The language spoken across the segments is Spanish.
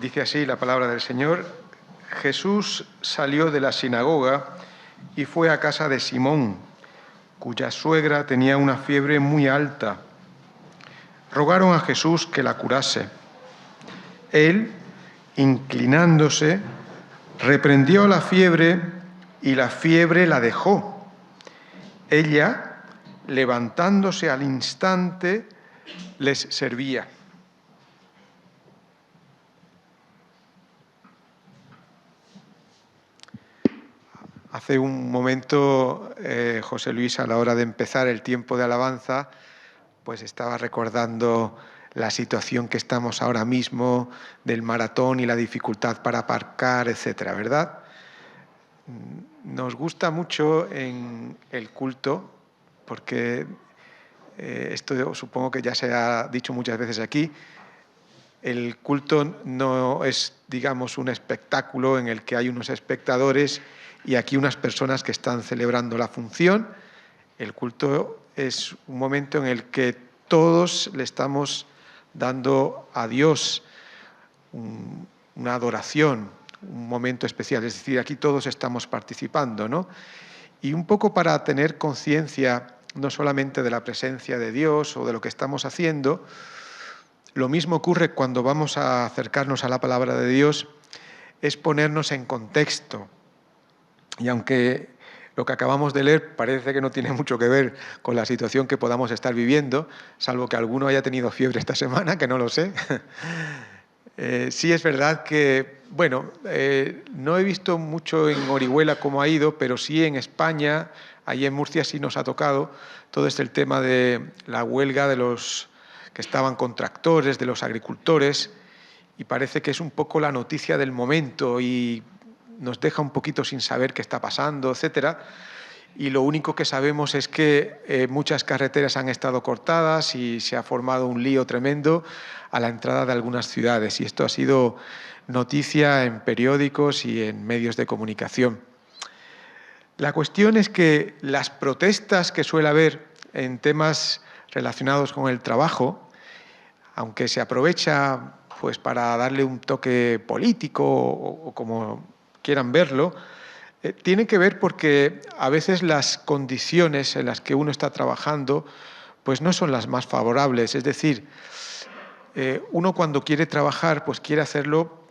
Dice así la palabra del Señor: Jesús salió de la sinagoga y fue a casa de Simón, cuya suegra tenía una fiebre muy alta. Rogaron a Jesús que la curase. Él, inclinándose, reprendió la fiebre y la fiebre la dejó. Ella, levantándose al instante, les servía. Hace un momento, José Luis, a la hora de empezar el tiempo de alabanza, pues estaba recordando la situación que estamos ahora mismo del maratón y la dificultad para aparcar, etcétera, ¿verdad? Nos gusta mucho en el culto, porque esto supongo que ya se ha dicho muchas veces aquí. El culto no es, digamos, un espectáculo en el que hay unos espectadores y aquí unas personas que están celebrando la función. El culto es un momento en el que todos le estamos dando a Dios una adoración, un momento especial. Es decir, aquí todos estamos participando, ¿no? Y un poco para tener conciencia no solamente de la presencia de Dios o de lo que estamos haciendo, lo mismo ocurre cuando vamos a acercarnos a la palabra de Dios, es ponernos en contexto. Y aunque lo que acabamos de leer parece que no tiene mucho que ver con la situación que podamos estar viviendo, salvo que alguno haya tenido fiebre esta semana, que no lo sé, sí es verdad que, bueno, no he visto mucho en Orihuela cómo ha ido, pero sí en España, allí en Murcia sí nos ha tocado todo el tema de la huelga de los que estaban con tractores, de los agricultores, y parece que es un poco la noticia del momento y nos deja un poquito sin saber qué está pasando, etcétera. Y lo único que sabemos es que muchas carreteras han estado cortadas y se ha formado un lío tremendo a la entrada de algunas ciudades. Y esto ha sido noticia en periódicos y en medios de comunicación. La cuestión es que las protestas que suele haber en temas relacionados con el trabajo, aunque se aprovecha pues, para darle un toque político o como quieran verlo, tiene que ver porque a veces las condiciones en las que uno está trabajando pues no son las más favorables. Es decir, uno cuando quiere trabajar pues quiere hacerlo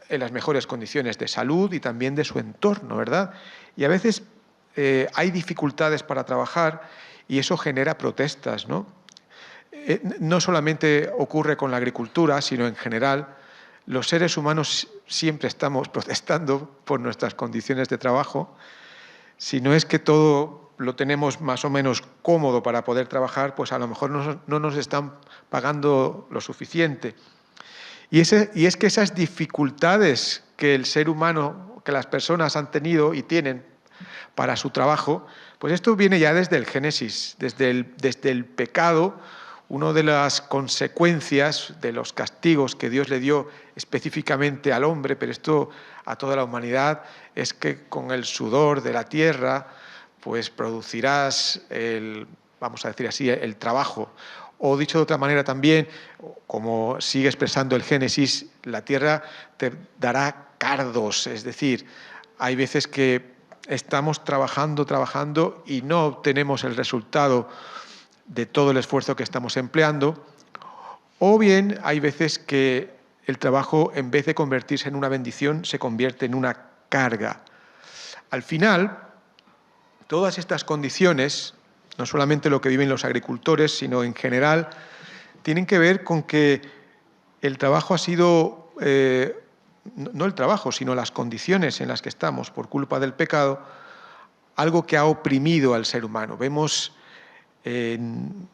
en las mejores condiciones de salud y también de su entorno, ¿verdad? Y a veces hay dificultades para trabajar y eso genera protestas, ¿no? No solamente ocurre con la agricultura, sino en general. Los seres humanos siempre estamos protestando por nuestras condiciones de trabajo. Si no es que todo lo tenemos más o menos cómodo para poder trabajar, pues a lo mejor no nos están pagando lo suficiente. Y es que esas dificultades que el ser humano, que las personas han tenido y tienen para su trabajo, pues esto viene ya desde el Génesis, desde el pecado. Una de las consecuencias de los castigos que Dios le dio específicamente al hombre, pero esto a toda la humanidad, es que con el sudor de la tierra pues producirás vamos a decir así, el trabajo. O dicho de otra manera también, como sigue expresando el Génesis, la tierra te dará cardos, es decir, hay veces que estamos trabajando y no obtenemos el resultado de todo el esfuerzo que estamos empleando, o bien hay veces que el trabajo, en vez de convertirse en una bendición, se convierte en una carga. Al final, todas estas condiciones, no solamente lo que viven los agricultores, sino en general, tienen que ver con que el trabajo ha sido, no el trabajo, sino las condiciones en las que estamos por culpa del pecado, algo que ha oprimido al ser humano. Vemos en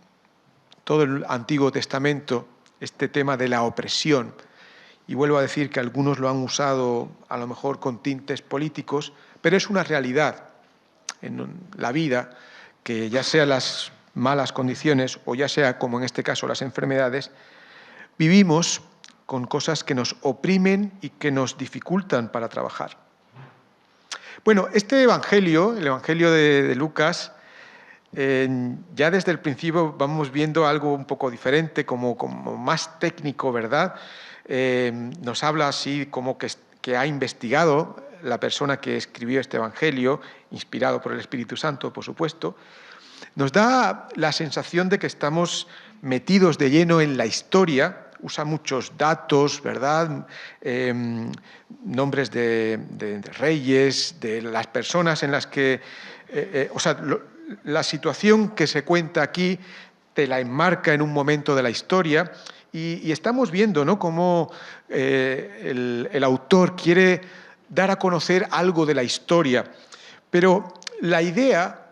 todo el Antiguo Testamento este tema de la opresión. Y vuelvo a decir que algunos lo han usado a lo mejor con tintes políticos, pero es una realidad en la vida que ya sea las malas condiciones o ya sea, como en este caso, las enfermedades, vivimos con cosas que nos oprimen y que nos dificultan para trabajar. Bueno, este Evangelio, el Evangelio de Lucas, ya desde el principio vamos viendo algo un poco diferente, como más técnico, ¿verdad? nos habla así como que ha investigado la persona que escribió este Evangelio, inspirado por el Espíritu Santo, por supuesto. Nos da la sensación de que estamos metidos de lleno en la historia. Usa muchos datos, ¿verdad? Nombres de reyes, de las personas en las que... la situación que se cuenta aquí te la enmarca en un momento de la historia y estamos viendo, ¿no?, cómo el autor quiere dar a conocer algo de la historia. Pero la idea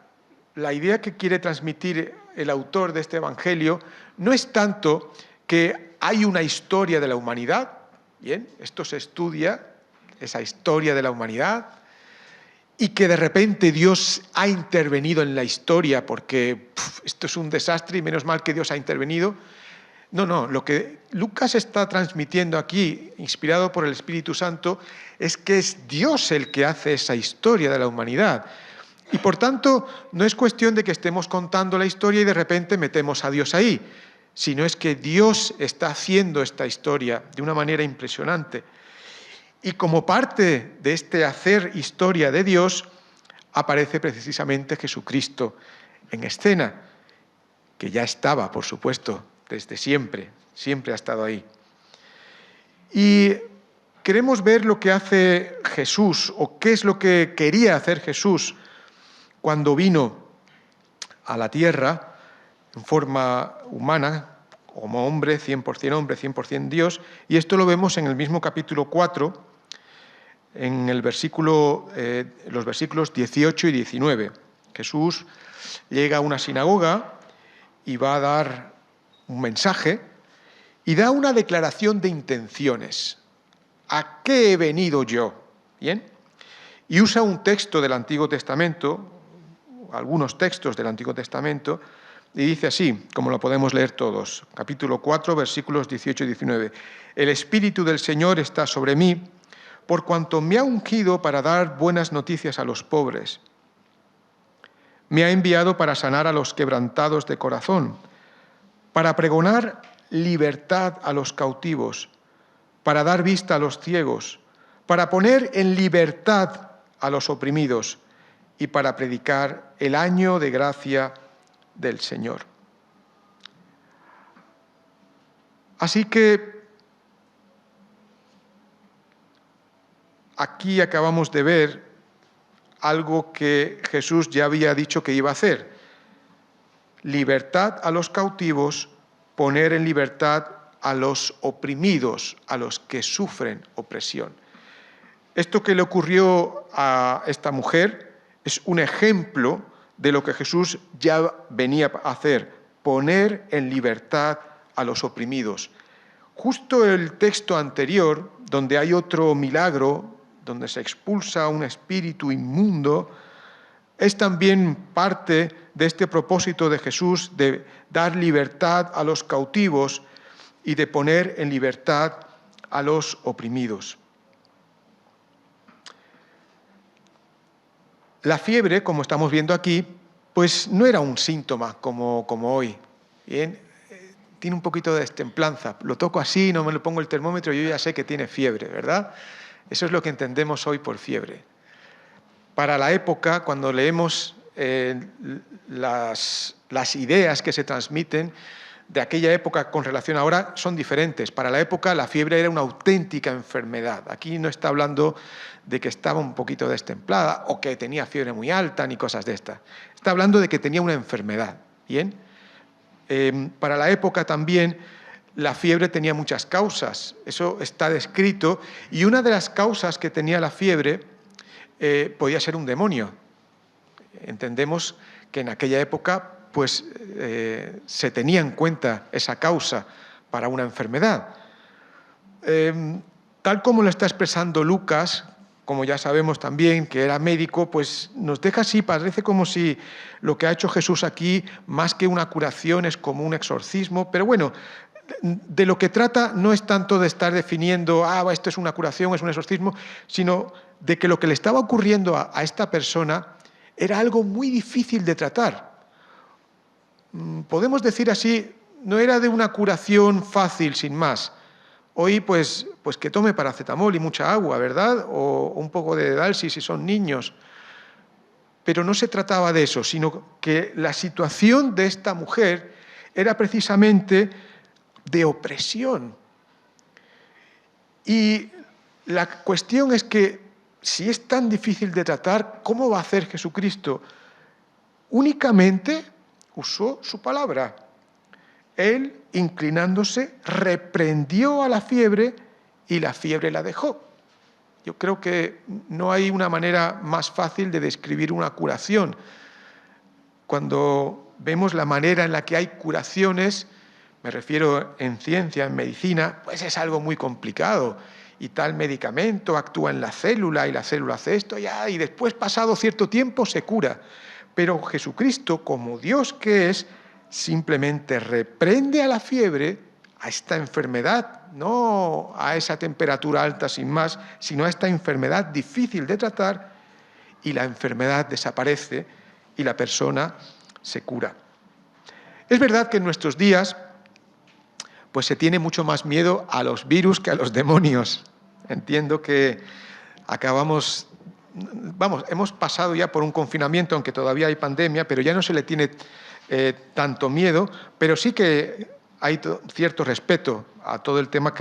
que quiere transmitir el autor de este Evangelio no es tanto que hay una historia de la humanidad, bien, esto se estudia, esa historia de la humanidad, y que de repente Dios ha intervenido en la historia porque esto es un desastre y menos mal que Dios ha intervenido. No, lo que Lucas está transmitiendo aquí, inspirado por el Espíritu Santo, es que es Dios el que hace esa historia de la humanidad. Y por tanto, no es cuestión de que estemos contando la historia y de repente metemos a Dios ahí, sino es que Dios está haciendo esta historia de una manera impresionante. Y como parte de este hacer historia de Dios, aparece precisamente Jesucristo en escena, que ya estaba, por supuesto, desde siempre ha estado ahí. Y queremos ver lo que hace Jesús, o qué es lo que quería hacer Jesús cuando vino a la tierra en forma humana, como hombre, 100% Dios, y esto lo vemos en el mismo capítulo 4, en el los versículos 18 y 19. Jesús llega a una sinagoga y va a dar un mensaje y da una declaración de intenciones. ¿A qué he venido yo? ¿Bien? Y usa un texto del Antiguo Testamento, algunos textos del Antiguo Testamento, y dice así, como lo podemos leer todos, capítulo 4, versículos 18 y 19. El Espíritu del Señor está sobre mí, por cuanto me ha ungido para dar buenas noticias a los pobres. Me ha enviado para sanar a los quebrantados de corazón, para pregonar libertad a los cautivos, para dar vista a los ciegos, para poner en libertad a los oprimidos y para predicar el año de gracia del Señor. Así que aquí acabamos de ver algo que Jesús ya había dicho que iba a hacer. Libertad a los cautivos, poner en libertad a los oprimidos, a los que sufren opresión. Esto que le ocurrió a esta mujer es un ejemplo de lo que Jesús ya venía a hacer, poner en libertad a los oprimidos. Justo el texto anterior, donde hay otro milagro, donde se expulsa un espíritu inmundo, es también parte de este propósito de Jesús de dar libertad a los cautivos y de poner en libertad a los oprimidos. La fiebre, como estamos viendo aquí, pues no era un síntoma como hoy. Bien, tiene un poquito de destemplanza. Lo toco así, no me lo pongo el termómetro, yo ya sé que tiene fiebre, ¿verdad? Eso es lo que entendemos hoy por fiebre. Para la época, cuando leemos las ideas que se transmiten de aquella época con relación a ahora, son diferentes. Para la época, la fiebre era una auténtica enfermedad. Aquí no está hablando de que estaba un poquito destemplada o que tenía fiebre muy alta ni cosas de estas. Está hablando de que tenía una enfermedad. ¿Bien? Para la época también la fiebre tenía muchas causas, eso está descrito, y una de las causas que tenía la fiebre podía ser un demonio. Entendemos que en aquella época pues, se tenía en cuenta esa causa para una enfermedad. Tal como lo está expresando Lucas, como ya sabemos también que era médico, pues nos deja así, parece como si lo que ha hecho Jesús aquí, más que una curación, es como un exorcismo, pero bueno, de lo que trata no es tanto de estar definiendo, esto es una curación, es un exorcismo, sino de que lo que le estaba ocurriendo a esta persona era algo muy difícil de tratar. Podemos decir así, no era de una curación fácil, sin más, hoy pues que tome paracetamol y mucha agua, ¿verdad? O un poco de Dedalsis si son niños. Pero no se trataba de eso, sino que la situación de esta mujer era precisamente de opresión. Y la cuestión es que si es tan difícil de tratar, ¿cómo va a hacer Jesucristo? Únicamente usó su palabra. Él, inclinándose, reprendió a la fiebre y la fiebre la dejó. Yo creo que no hay una manera más fácil de describir una curación. Cuando vemos la manera en la que hay curaciones, me refiero en ciencia, en medicina, pues es algo muy complicado. Y tal medicamento actúa en la célula y la célula hace esto ya, y después, pasado cierto tiempo, se cura. Pero Jesucristo, como Dios que es, simplemente reprende a la fiebre, a esta enfermedad, no a esa temperatura alta sin más, sino a esta enfermedad difícil de tratar, y la enfermedad desaparece y la persona se cura. Es verdad que en nuestros días pues se tiene mucho más miedo a los virus que a los demonios. Entiendo que hemos pasado ya por un confinamiento, aunque todavía hay pandemia, pero ya no se le tiene tanto miedo, pero sí que hay cierto respeto a todo el tema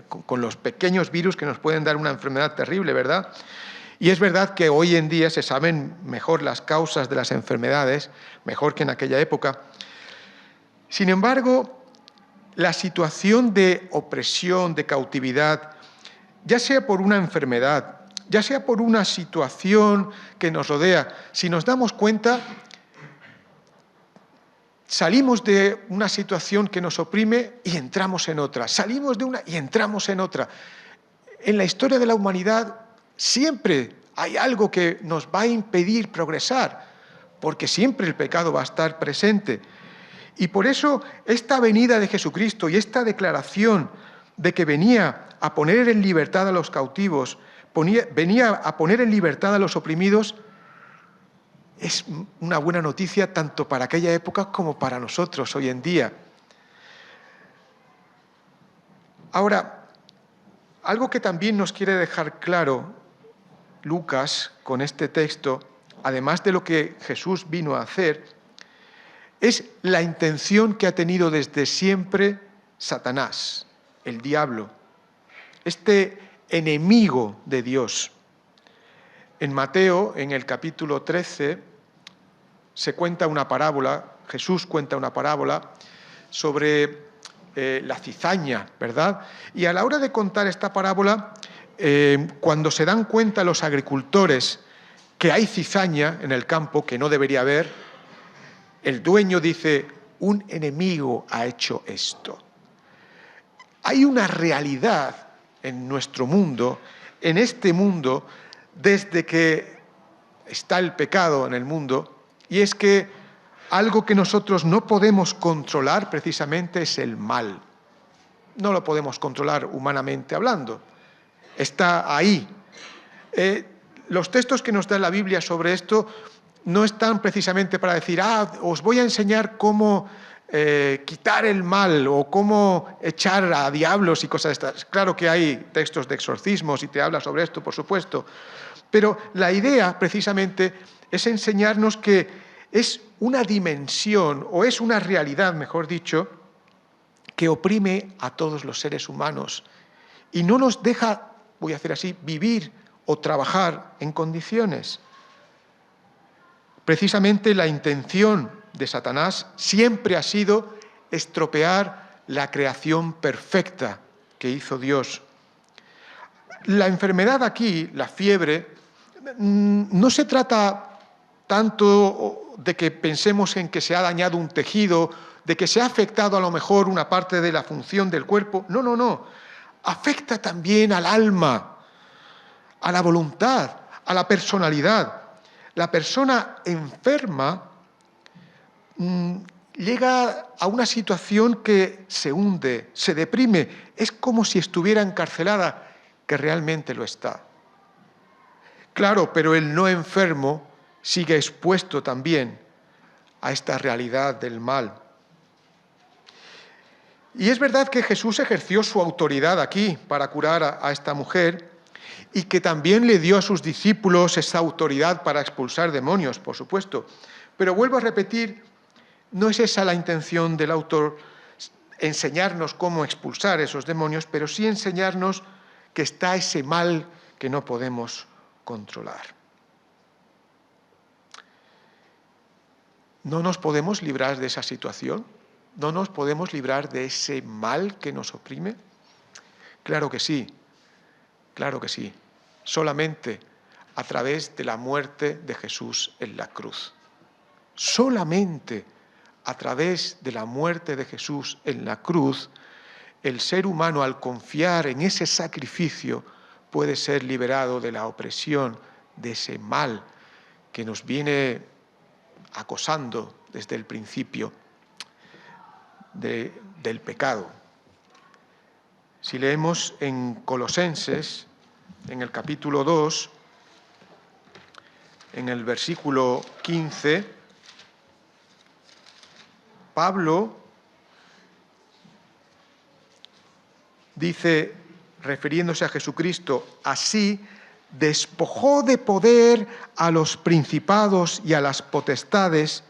con los pequeños virus que nos pueden dar una enfermedad terrible, ¿verdad? Y es verdad que hoy en día se saben mejor las causas de las enfermedades, mejor que en aquella época. Sin embargo, la situación de opresión, de cautividad, ya sea por una enfermedad, ya sea por una situación que nos rodea, si nos damos cuenta, salimos de una situación que nos oprime y entramos en otra. Salimos de una y entramos en otra. En la historia de la humanidad siempre hay algo que nos va a impedir progresar, porque siempre el pecado va a estar presente. Y por eso esta venida de Jesucristo y esta declaración de que venía a poner en libertad a los cautivos, venía a poner en libertad a los oprimidos, es una buena noticia tanto para aquella época como para nosotros hoy en día. Ahora, algo que también nos quiere dejar claro Lucas con este texto, además de lo que Jesús vino a hacer, es la intención que ha tenido desde siempre Satanás, el diablo, este enemigo de Dios. En Mateo, en el capítulo 13, se cuenta una parábola, Jesús cuenta una parábola sobre la cizaña, ¿verdad? Y a la hora de contar esta parábola, cuando se dan cuenta los agricultores que hay cizaña en el campo, que no debería haber, el dueño dice, un enemigo ha hecho esto. Hay una realidad en nuestro mundo, en este mundo, desde que está el pecado en el mundo, y es que algo que nosotros no podemos controlar precisamente es el mal. No lo podemos controlar humanamente hablando. Está ahí. Los textos que nos da la Biblia sobre esto no están precisamente para decir, os voy a enseñar cómo quitar el mal o cómo echar a diablos y cosas de estas. Claro que hay textos de exorcismos y te habla sobre esto, por supuesto. Pero la idea, precisamente, es enseñarnos que es una dimensión, o es una realidad, mejor dicho, que oprime a todos los seres humanos y no nos deja, voy a hacer así, vivir o trabajar en condiciones. Precisamente la intención de Satanás siempre ha sido estropear la creación perfecta que hizo Dios. La enfermedad aquí, la fiebre, no se trata tanto de que pensemos en que se ha dañado un tejido, de que se ha afectado a lo mejor una parte de la función del cuerpo. No, no, no. Afecta también al alma, a la voluntad, a la personalidad. La persona enferma llega a una situación que se hunde, se deprime. Es como si estuviera encarcelada, que realmente lo está. Claro, pero el no enfermo sigue expuesto también a esta realidad del mal. Y es verdad que Jesús ejerció su autoridad aquí para curar a esta mujer y que también le dio a sus discípulos esa autoridad para expulsar demonios, por supuesto. Pero vuelvo a repetir, no es esa la intención del autor, enseñarnos cómo expulsar esos demonios, pero sí enseñarnos que está ese mal que no podemos controlar. ¿No nos podemos librar de esa situación? ¿No nos podemos librar de ese mal que nos oprime? Claro que sí, claro que sí. Solamente a través de la muerte de Jesús en la cruz. Solamente a través de la muerte de Jesús en la cruz, el ser humano, al confiar en ese sacrificio, puede ser liberado de la opresión, de ese mal que nos viene acosando desde el principio del pecado. Si leemos en Colosenses, en el capítulo 2, en el versículo 15, Pablo dice, refiriéndose a Jesucristo, así despojó de poder a los principados y a las potestades,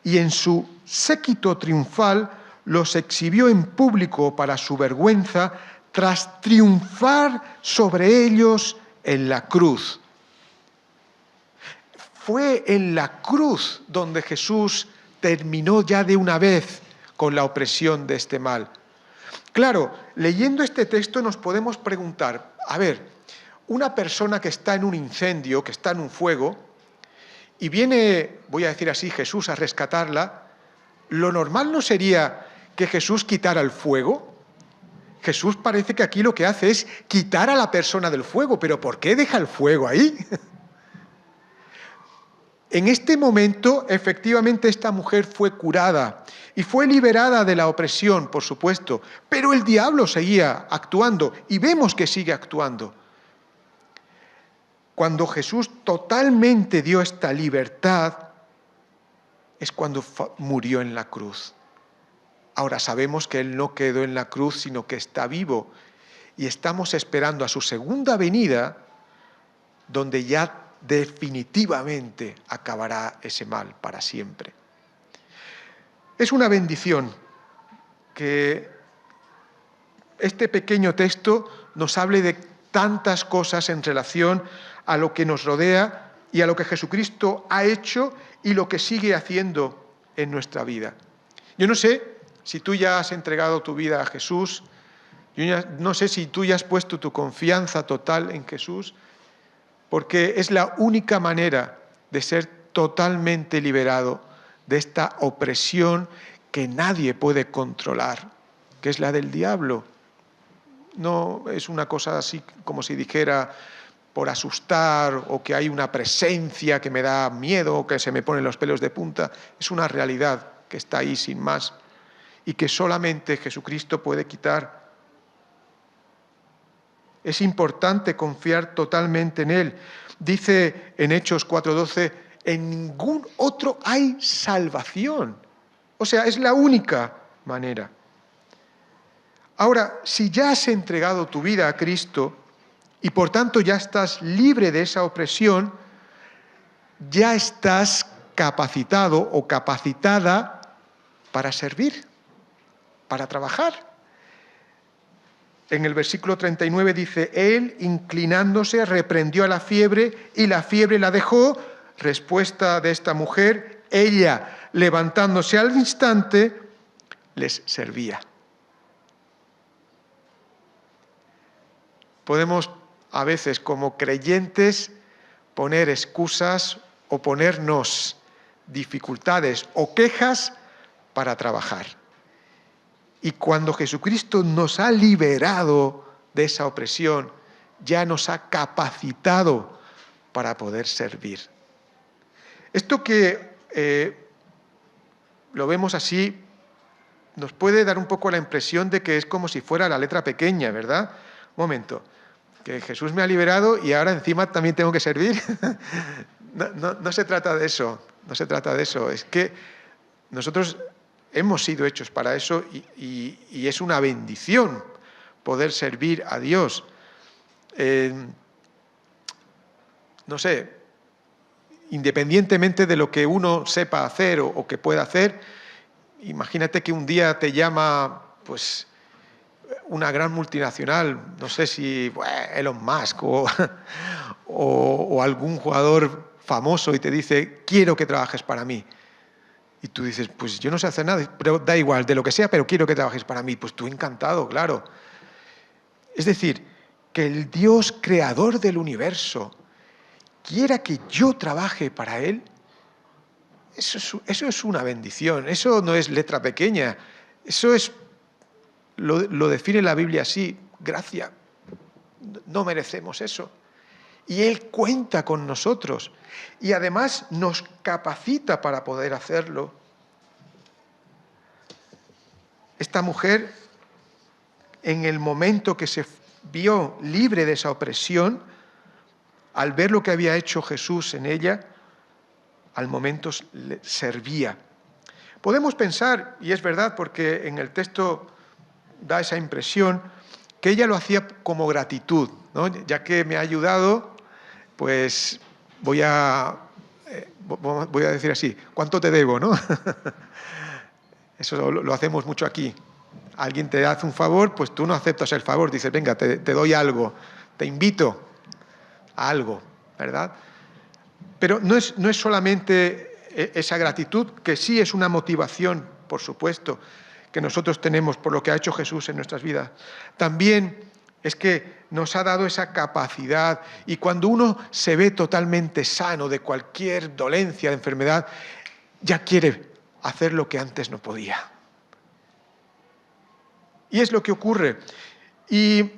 y en su séquito triunfal los exhibió en público para su vergüenza, tras triunfar sobre ellos en la cruz. Fue en la cruz donde Jesús terminó ya de una vez con la opresión de este mal. Claro, leyendo este texto nos podemos preguntar, a ver, una persona que está en un incendio, que está en un fuego, y viene, voy a decir así, Jesús a rescatarla, ¿lo normal no sería que Jesús quitara el fuego? Jesús parece que aquí lo que hace es quitar a la persona del fuego, pero ¿por qué deja el fuego ahí? En este momento, efectivamente, esta mujer fue curada y fue liberada de la opresión, por supuesto, pero el diablo seguía actuando y vemos que sigue actuando. Cuando Jesús totalmente dio esta libertad, es cuando murió en la cruz. Ahora sabemos que Él no quedó en la cruz, sino que está vivo. Y estamos esperando a su segunda venida, donde ya definitivamente acabará ese mal para siempre. Es una bendición que este pequeño texto nos hable de tantas cosas en relación a lo que nos rodea y a lo que Jesucristo ha hecho y lo que sigue haciendo en nuestra vida. Yo no sé si tú ya has entregado tu vida a Jesús, yo no sé si tú ya has puesto tu confianza total en Jesús, porque es la única manera de ser totalmente liberado de esta opresión que nadie puede controlar, que es la del diablo. No es una cosa así como si dijera por asustar o que hay una presencia que me da miedo o que se me ponen los pelos de punta. Es una realidad que está ahí sin más y que solamente Jesucristo puede quitar. Es importante confiar totalmente en Él. Dice en Hechos 4:12, en ningún otro hay salvación. O sea, es la única manera. Ahora, si ya has entregado tu vida a Cristo y por tanto ya estás libre de esa opresión, ya estás capacitado o capacitada para servir, para trabajar. En el versículo 39 dice, Él, inclinándose, reprendió a la fiebre y la fiebre la dejó. Respuesta de esta mujer, ella, levantándose al instante, les servía. Podemos a veces como creyentes poner excusas o ponernos dificultades o quejas para trabajar. Y cuando Jesucristo nos ha liberado de esa opresión, ya nos ha capacitado para poder servir. Esto que lo vemos así, nos puede dar un poco la impresión de que es como si fuera la letra pequeña, ¿verdad? Un momento, que Jesús me ha liberado y ahora encima también tengo que servir. No se trata de eso, no se trata de eso. Es que nosotros hemos sido hechos para eso y es una bendición poder servir a Dios. No sé, independientemente de lo que uno sepa hacer o que pueda hacer, imagínate que un día te llama pues una gran multinacional, no sé si Elon Musk o algún jugador famoso y te dice, quiero que trabajes para mí. Y tú dices, pues yo no sé hacer nada, pero da igual, de lo que sea, pero quiero que trabajes para mí. Pues tú encantado, claro. Es decir, que el Dios creador del universo quiera que yo trabaje para Él, eso es una bendición, eso no es letra pequeña, eso es, lo define la Biblia así, gracia, no merecemos eso. Y Él cuenta con nosotros y además nos capacita para poder hacerlo. Esta mujer, en el momento que se vio libre de esa opresión, al ver lo que había hecho Jesús en ella, al momento le servía. Podemos pensar, y es verdad porque en el texto da esa impresión, que ella lo hacía como gratitud, ¿no? Ya que me ha ayudado, pues voy a decir así, ¿cuánto te debo, no? Eso lo hacemos mucho aquí. Alguien te hace un favor, pues tú no aceptas el favor, dices, venga, te doy algo, te invito a algo, ¿verdad? Pero no es solamente esa gratitud, que sí es una motivación, por supuesto, que nosotros tenemos por lo que ha hecho Jesús en nuestras vidas. También es que nos ha dado esa capacidad, y cuando uno se ve totalmente sano de cualquier dolencia, de enfermedad, ya quiere hacer lo que antes no podía. Y es lo que ocurre. Y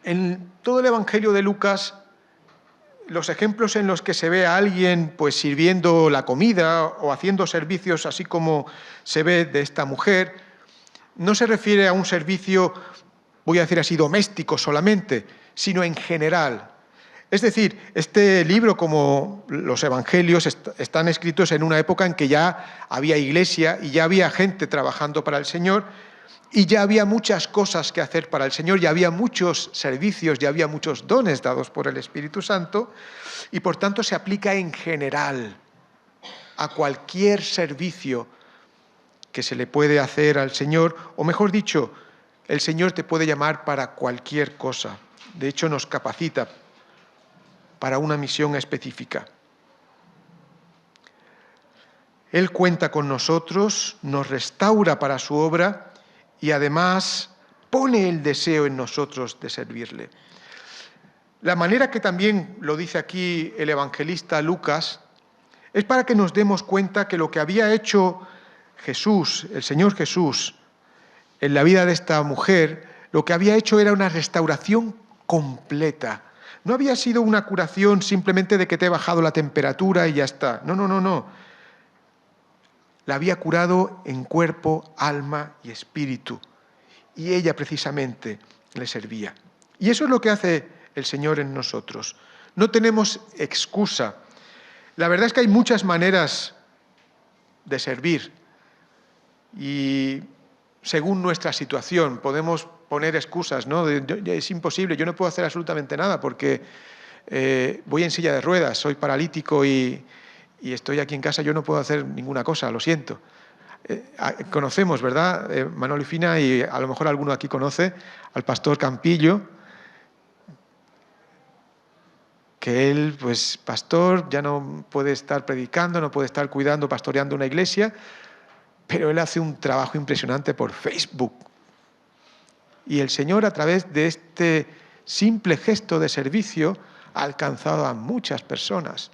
en todo el Evangelio de Lucas, los ejemplos en los que se ve a alguien pues sirviendo la comida o haciendo servicios así como se ve de esta mujer, no se refiere a un servicio, voy a decir así, doméstico solamente, sino en general. Es decir, este libro, como los evangelios, están escritos en una época en que ya había iglesia y ya había gente trabajando para el Señor, y ya había muchas cosas que hacer para el Señor, ya había muchos servicios, ya había muchos dones dados por el Espíritu Santo, y por tanto se aplica en general a cualquier servicio que se le puede hacer al Señor, o mejor dicho, el Señor te puede llamar para cualquier cosa. De hecho, nos capacita para una misión específica. Él cuenta con nosotros, nos restaura para su obra y además pone el deseo en nosotros de servirle. La manera que también lo dice aquí el evangelista Lucas es para que nos demos cuenta que lo que había hecho Jesús, el Señor Jesús, en la vida de esta mujer, lo que había hecho era una restauración completa. No había sido una curación simplemente de que te he bajado la temperatura y ya está. No. La había curado en cuerpo, alma y espíritu. Y ella precisamente le servía. Y eso es lo que hace el Señor en nosotros. No tenemos excusa. La verdad es que hay muchas maneras de servir. Y según nuestra situación podemos poner excusas, ¿no? Es imposible, yo no puedo hacer absolutamente nada porque voy en silla de ruedas, soy paralítico y estoy aquí en casa, yo no puedo hacer ninguna cosa, lo siento. Conocemos, ¿verdad? Manolo y Fina, y a lo mejor alguno aquí conoce al pastor Campillo, que él, pues, pastor, ya no puede estar predicando, no puede estar cuidando, pastoreando una iglesia, pero él hace un trabajo impresionante por Facebook. Y el Señor, a través de este simple gesto de servicio, ha alcanzado a muchas personas.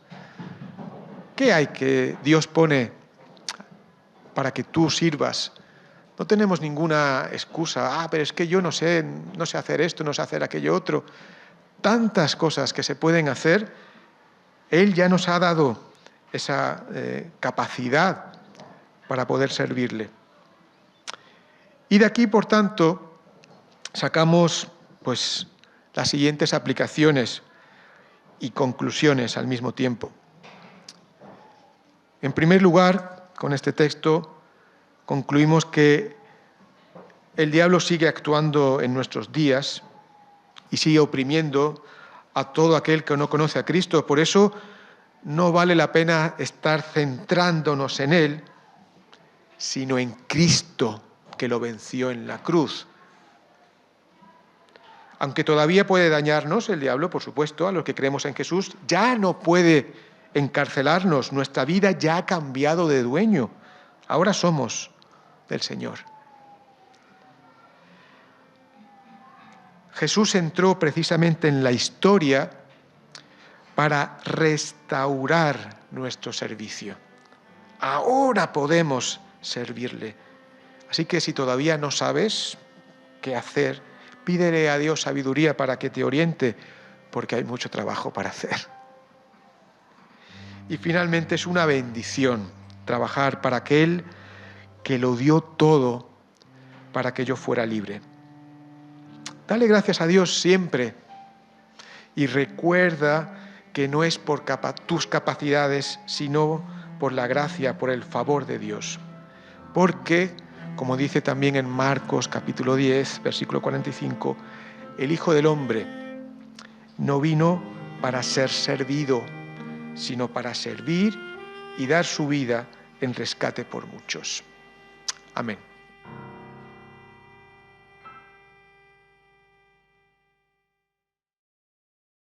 ¿Qué hay que Dios pone para que tú sirvas? No tenemos ninguna excusa. Pero es que yo no sé hacer esto, no sé hacer aquello otro. Tantas cosas que se pueden hacer. Él ya nos ha dado esa capacidad para poder servirle. Y de aquí, por tanto, sacamos pues las siguientes aplicaciones y conclusiones al mismo tiempo. En primer lugar, con este texto, concluimos que el diablo sigue actuando en nuestros días y sigue oprimiendo a todo aquel que no conoce a Cristo. Por eso no vale la pena estar centrándonos en Él, sino en Cristo, que lo venció en la cruz. Aunque todavía puede dañarnos el diablo, por supuesto, a los que creemos en Jesús, ya no puede encarcelarnos. Nuestra vida ya ha cambiado de dueño. Ahora somos del Señor. Jesús entró precisamente en la historia para restaurar nuestro servicio. Ahora podemos servirle. Así que si todavía no sabes qué hacer, pídele a Dios sabiduría para que te oriente, porque hay mucho trabajo para hacer. Y finalmente es una bendición trabajar para aquel que lo dio todo para que yo fuera libre. Dale gracias a Dios siempre y recuerda que no es por tus capacidades, sino por la gracia, por el favor de Dios. Porque, como dice también en Marcos capítulo 10, versículo 45, el Hijo del Hombre no vino para ser servido, sino para servir y dar su vida en rescate por muchos. Amén.